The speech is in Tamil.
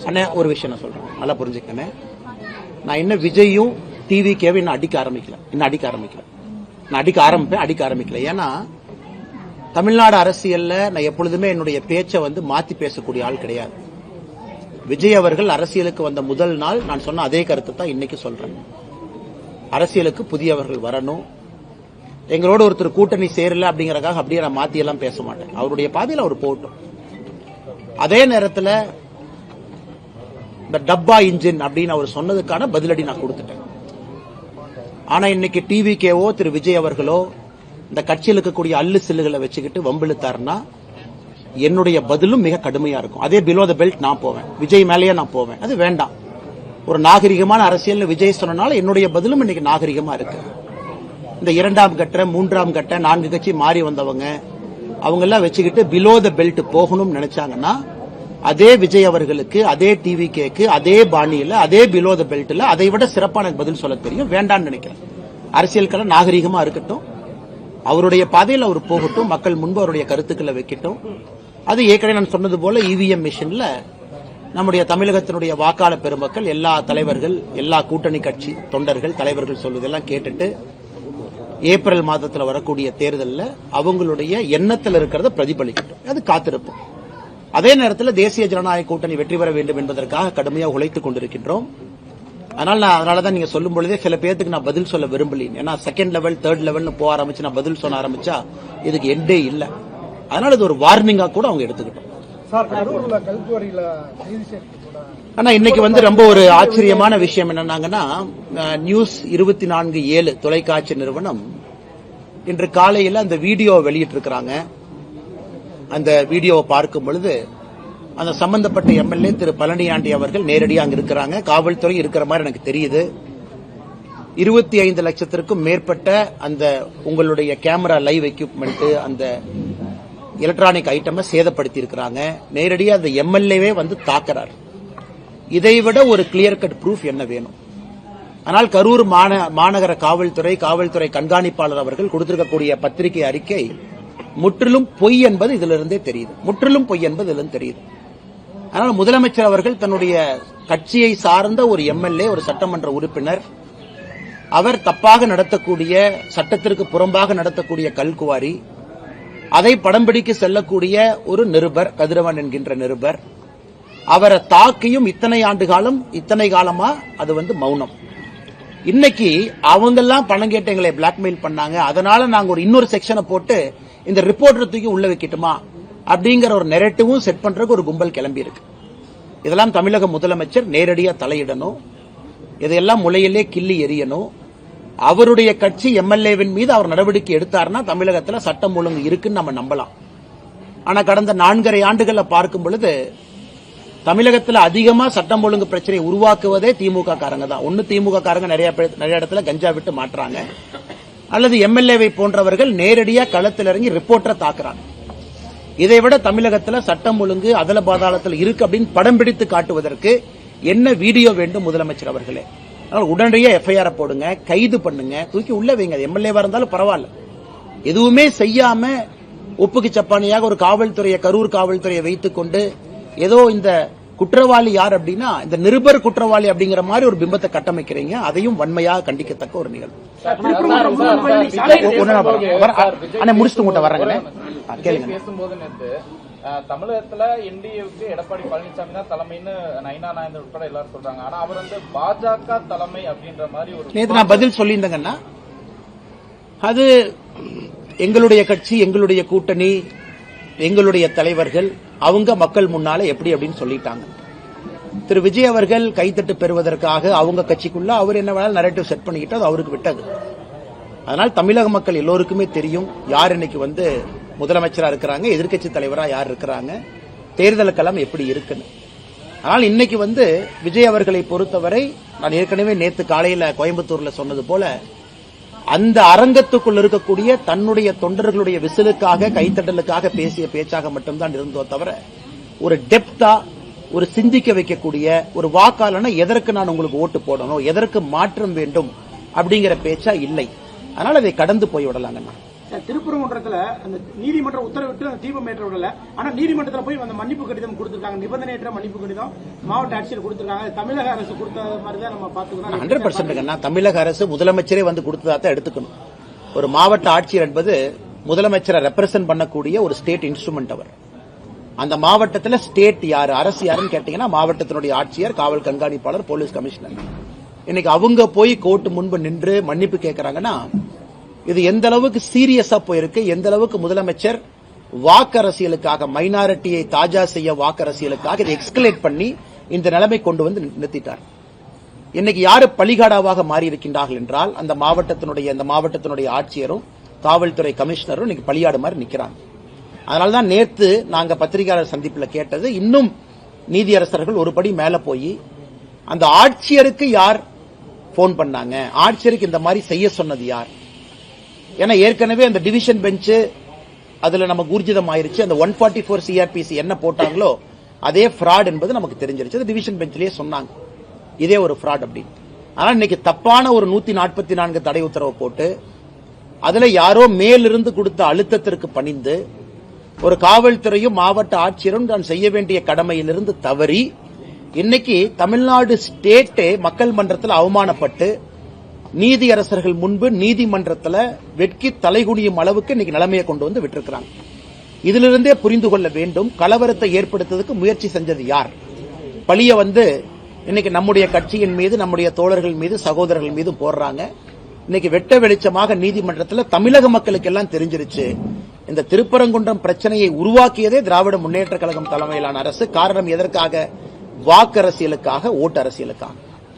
அண்ணே ஒரு விஷயம் நான் சொல்றேன், நல்லா புரிஞ்சுக்கண்ணே. நான் என்ன விஜயும் டிவிகேவை இன்னும் அடிக்க ஆரம்பிக்கல. நான் அடிக்க ஆரம்பிக்கல. ஏன்னா தமிழ்நாடு அரசியல்ல நான் எப்பொழுதுமே என்னுடைய பேச்சை மாத்தி பேசக்கூடிய ஆள் கிடையாது. விஜய் அவர்கள் அரசியலுக்கு வந்த முதல் நாள் நான் சொன்ன அதே கருத்தை தான் இன்னைக்கு சொல்றேன். அரசியலுக்கு புதியவர்கள் வரணும். எங்களோட ஒருத்தர் கூட்டணி சேரல அப்படிங்கறதுக்காக அப்படியே நான் மாத்தி எல்லாம் பேச மாட்டேன். அவருடைய பாதையில் அவர் போட்டும். அதே நேரத்தில் இந்த டப்பா இன்ஜின் அப்படின்னு அவர் சொன்னதுக்கான பதிலடி நான் கொடுத்துட்டேன். ஆனா இன்னைக்கு டிவிகேவோ திரு விஜய் அவர்களோ இந்த கட்சியில் இருக்கக்கூடிய அல்லு சில்லுகளை வச்சுக்கிட்டு வம்பிழுத்தாருன்னா என்னுடைய பதிலும் மிக கடுமையா இருக்கும். அதே பிலோ த பெல்ட் நான் போவேன், விஜய் மேலேயே நான் போவேன். அது வேண்டாம். ஒரு நாகரிகமான அரசியல் விஜய் சொன்னனால என்னுடைய பதிலும் இன்னைக்கு நாகரிகமா இருக்கு. இந்த 2ஆம் கட்ட 3ஆம் கட்ட 4 கட்சி மாறி வந்தவங்க அவங்க எல்லாம் வச்சுக்கிட்டு பிலோ த பெல்ட் போகணும்னு நினைச்சாங்கன்னா அதே விஜய் அவர்களுக்கு அதே டிவிகேக்கு அதே பாணியில அதே பிலோ த பெல்ட்ல அதை விட சிறப்பான பதில் சொல்ல தெரியும். வேண்டாம்னு நினைக்கிறேன். அரசியல் நாகரிகமா இருக்கட்டும், அவருடைய பாதையில் அவர் போகட்டும், மக்கள் முன்பு அவருடைய கருத்துக்களை வைக்கட்டும். அது ஏற்கனவே நான் சொன்னது போல இவிஎம் மிஷின்ல நம்முடைய தமிழகத்தினுடைய வாக்காளர் பெருமக்கள் எல்லா தலைவர்கள் எல்லா கூட்டணி கட்சி தொண்டர்கள் தலைவர்கள் சொல்வதெல்லாம் கேட்டுட்டு ஏப்ரல் மாதத்தில் வரக்கூடிய தேர்தலில் அவங்களுடைய எண்ணத்தில் இருக்கிறத பிரதிபலிக்கட்டும். அது காத்திருப்போம். அதே நேரத்தில் தேசிய ஜனநாயக கூட்டணி வெற்றி பெற வேண்டும் என்பதற்காக கடுமையாக உழைத்துக் கொண்டிருக்கின்றோம். அதனாலதான் நீங்க சொல்லும் பொழுதே சில பேருக்கு நான் பதில் சொல்ல விரும்பல. ஏன்னா செகண்ட் லெவல் 3rd லெவல்னு போக ஆரம்பிச்சு நான் பதில் சொல்ல ஆரம்பிச்சா இதுக்கு எண்டே இல்ல. அதனால இது ஒரு வார்னிங்கா கூட அவங்க எடுத்துக்கிட்டோம். ஆனா இன்னைக்கு ரொம்ப ஒரு ஆச்சரியமான விஷயம் என்னன்னாங்கன்னா நியூஸ் 24/7 தொலைக்காட்சி நிறுவனம் இன்று காலையில் அந்த வீடியோ வெளியிட்டு இருக்கிறாங்க. அந்த வீடியோவை பார்க்கும் பொழுது அந்த சம்பந்தப்பட்ட எம்எல்ஏ திரு பழனியாண்டி அவர்கள் நேரடியாக அங்க இருக்கிறாங்க. காவல்துறை இருக்கிற மாதிரி எனக்கு தெரியுது. 25 லட்சத்திற்கும் மேற்பட்ட அந்த உங்களுடைய கேமரா லைவ் எக்யூப்மெண்ட் அந்த எலக்ட்ரானிக் ஐட்டமை சேதப்படுத்தி இருக்கிறாங்க. நேரடியாக அந்த எம்எல்ஏவே தாக்குறார். இதைவிட ஒரு கிளியர் கட் ப்ரூஃப் என்ன வேணும்? ஆனால் கரூர் மாநகர காவல்துறை கண்காணிப்பாளர் அவர்கள் கொடுத்திருக்கக்கூடிய பத்திரிகை அறிக்கை முற்றிலும் பொய் என்பது இதிலிருந்தே தெரியுது. அதனால முதலமைச்சர் அவர்கள் தன்னுடைய கட்சியை சார்ந்த ஒரு எம்எல்ஏ ஒரு சட்டமன்ற உறுப்பினர் அவர் தப்பாக நடத்தக்கூடிய சட்டத்திற்கு புறம்பாக நடத்தக்கூடிய கல்குவாரி அதை படம் பிடிக்க செல்லக்கூடிய ஒரு நிருபர் கதிரவன் என்கின்ற நிருபர் அவரை தாக்கியும் இத்தனை காலமா அது மௌனம். இன்னைக்கு அவங்க எல்லாம் பணம் கேட்டு எங்களை பிளாக்மெயில் பண்ணாங்க, அதனால நாங்க இன்னொரு செக்ஷனை போட்டு இந்த ரிப்போர்ட்டர் தூக்கி உள்ள வைக்கட்டுமா அப்படிங்கிற ஒரு நெரேட்டிவும் செட் பண்றதுக்கு ஒரு கும்பல் கிளம்பி இருக்கு. இதெல்லாம் தமிழக முதலமைச்சர் நேரடியா தலையிடணும். இதையெல்லாம் முளையிலே கிள்ளி எறியணும். அவருடைய கட்சி எம்எல்ஏவின் மீது அவர் நடவடிக்கை எடுத்தார்னா தமிழகத்தில் சட்டம் ஒழுங்கு இருக்குன்னு நம்ம நம்பலாம். ஆனா கடந்த 4.5 ஆண்டுகளை பார்க்கும் பொழுது தமிழகத்தில் அதிகமா சட்டம் ஒழுங்கு பிரச்சனை உருவாக்குவதே திமுக காரங்க தான். ஒன்னு திமுக காரங்க நிறைய இடத்துல கஞ்சா விட்டு மாற்றாங்க, அல்லது எம்எல்ஏவை போன்றவர்கள் நேரடியா களத்தில் இறங்கி ரிப்போர்ட்டரை தாக்குறாங்க. இதைவிட தமிழகத்தில் சட்டம் ஒழுங்கு அதல பாதாளத்தில் இருக்கு அப்படின்னு படம் பிடித்து காட்டுவதற்கு என்ன வீடியோ வேண்டும் முதலமைச்சர் அவர்களே? உடனடியாக எஃப்ஐஆர் போடுங்க, கைது பண்ணுங்க, தூக்கி உள்ள வைங்க. எம்எல்ஏவா இருந்தாலும் பரவாயில்ல. எதுவுமே செய்யாம ஒப்புக்கு சப்பானியாக ஒரு காவல்துறையை கரூர் காவல்துறையை வைத்துக் கொண்டு ஏதோ இந்த குற்றவாளி யார் அப்படின்னா இந்த நிருபர் குற்றவாளி அப்படிங்கிற மாதிரி ஒரு பிம்பத்தை கட்டமைக்கிறீங்க. அதையும் வன்மையாக கண்டிக்கத்தக்க ஒரு நிகழ்வு. முடிச்சுட்டு உங்கள்கிட்ட வர்றேங்க. கேளுங்க. தமிழகத்துல என்டிஏவுக்கு எடப்பாடி பழனிசாமி தான் தலைமைன்னு நைனா நாயந்தர் உட்பட எல்லாரும் சொல்றாங்க. ஆனா அவர் பாஜக தலைமை அப்படின்ற மாதிரி ஒரு நேற்று நான் பதில் சொல்லியிருந்தேங்கன்னா அது எங்களுடைய கட்சி எங்களுடைய கூட்டணி எங்களுடைய தலைவர்கள் அவங்க மக்கள் முன்னால எப்படி அப்படின்னு சொல்லிட்டாங்க. திரு விஜய் அவர்கள் கைத்தட்டு பெறுவதற்காக அவங்க கட்சிக்குள்ள அவர் என்ன வேணாலும் நரேட்டிவ் செட் பண்ணிக்கிட்டு அது அவருக்கு விட்டது. அதனால் தமிழக மக்கள் எல்லோருக்குமே தெரியும் யார் இன்னைக்கு முதலமைச்சரா இருக்கிறாங்க, எதிர்க்கட்சி தலைவரா யார் இருக்கிறாங்க, தேர்தல் களம் எப்படி இருக்குன்னு. ஆனால் இன்னைக்கு விஜய் அவர்களை பொறுத்தவரை நான் ஏற்கனவே நேற்று காலையில கோயம்புத்தூர்ல சொன்னது போல அந்த அரங்கத்துக்குள் இருக்கக்கூடிய தன்னுடைய தொண்டர்களுடைய விசிலுக்காக கைத்தட்டலுக்காக பேசிய பேச்சாக மட்டும்தான் இருந்தோ தவிர ஒரு டெப்தா ஒரு சிந்திக்க வைக்கக்கூடிய ஒரு வாக்காளன எதற்கு நான் உங்களுக்கு ஓட்டு போடணும், எதற்கு மாற்றம் வேண்டும் அப்படிங்கிற பேச்சா இல்லை. அதனால அதை கடந்து போய்விடலாங்க. திருப்பரங்குன்றத்துல அந்த நீதிமன்றம் உத்தரவிட்டு அந்த தீபம் ஏற்ற விடல. ஆனா நீதிமன்றத்துல போய் அந்த மன்னிப்பு கடிதம் கொடுத்திருக்காங்க, நிபந்தனையற்ற மன்னிப்பு கடிதம் மாவட்ட ஆட்சியர் கொடுத்திருக்காங்க. தமிழக அரசு கொடுத்த மாதிரி தான் நம்ம பாத்துக்கணும். 100% தமிழக அரசு முதலமைச்சரே வந்து கொடுத்ததா தான் எடுத்துக்கணும். ஒரு மாவட்ட ஆட்சியர் என்பது முதலமைச்சரை ரெப்ரசென்ட் பண்ணக்கூடிய ஒரு ஸ்டேட் இன்ஸ்ட்ருமெண்ட். அவர் அந்த மாவட்டத்தில் ஸ்டேட் யாரு, அரசு யாருன்னு கேட்டீங்கன்னா மாவட்டத்தினுடைய ஆட்சியர், காவல் கண்காணிப்பாளர், போலீஸ் கமிஷனர். இன்னைக்கு அவங்க போய் கோர்ட் முன்பு நின்று மன்னிப்பு கேட்கறாங்கன்னா இது எந்த அளவுக்கு சீரியஸா போயிருக்கு, எந்த அளவுக்கு முதலமைச்சர் வாக்கரசியலுக்காக, மைனாரிட்டியை தாஜா செய்ய வாக்கரசியலுக்காக இதை எக்ஸ்கலேட் பண்ணி இந்த நிலைமை கொண்டு வந்து நிறுத்திட்டார். இன்னைக்கு யாரு பலிகாடாவாக மாறி இருக்கின்றார்கள் என்றால் அந்த மாவட்டத்தினுடைய ஆட்சியரும் காவல்துறை கமிஷனரும் இன்னைக்கு பலியாடு மாதிரி நிக்கிறாங்க. அதனால்தான் நேற்று நாங்க பத்திரிகையாளர் சந்திப்பில் கேட்டது, இன்னும் நீதியரசர்கள் ஒரு படி மேல போய் அந்த ஆட்சியருக்கு யார் போன் பண்ணாங்க, ஆட்சியருக்கு இந்த மாதிரி செய்ய சொன்னது யார்? ஏன்னா ஏற்கனவே அந்த டிவிஷன் பெஞ்ச் அதுல நமக்கு ஊர்ஜிதம் ஆயிருச்சு. அந்த 144 CRPC என்ன போட்டாங்களோ அதே ஃப்ராட் என்பது நமக்கு தெரிஞ்சிருச்சு. டிவிஷன் பெஞ்சிலேயே சொன்னாங்க இதே ஒரு ஃப்ராட் அப்படின்னு. ஆனா இன்னைக்கு தப்பான ஒரு 144 தடை உத்தரவு போட்டு அதுல யாரோ மேலிருந்து கொடுத்த அழுத்தத்திற்கு பணிந்து ஒரு காவல்துறையும் மாவட்ட ஆட்சியரும் தான் செய்ய வேண்டிய கடமையிலிருந்து தவறி இன்னைக்கு தமிழ்நாடு ஸ்டேட்டே மக்கள் மன்றத்தில் அவமானப்பட்டு நீதியரசர்கள் முன்பு நீதிமன்றத்தில் வெட்கி தலைகுனியும் அளவுக்கு இன்னைக்கு நிலைமையை கொண்டு வந்து விட்டிருக்கிறாங்க. இதிலிருந்தே புரிந்து கொள்ள வேண்டும், கலவரத்தை ஏற்படுத்துவதற்கு முயற்சி செஞ்சது யார்? பழிய வந்து இன்னைக்கு நம்முடைய கட்சியின் மீது, நம்முடைய தோழர்கள் மீது, சகோதரர்கள் மீது போடுறாங்க. இன்னைக்கு வெட்ட வெளிச்சமாக நீதிமன்றத்தில் தமிழக மக்களுக்கு எல்லாம் தெரிஞ்சிருச்சு, இந்த திருப்பரங்குன்றம் பிரச்சனையை உருவாக்கியதே திராவிட முன்னேற்ற கழகம் தலைமையிலான அரசு. காரணம் எதற்காக? வாக்கு அரசியலுக்காக, ஓட்டு அரசியலுக்காக.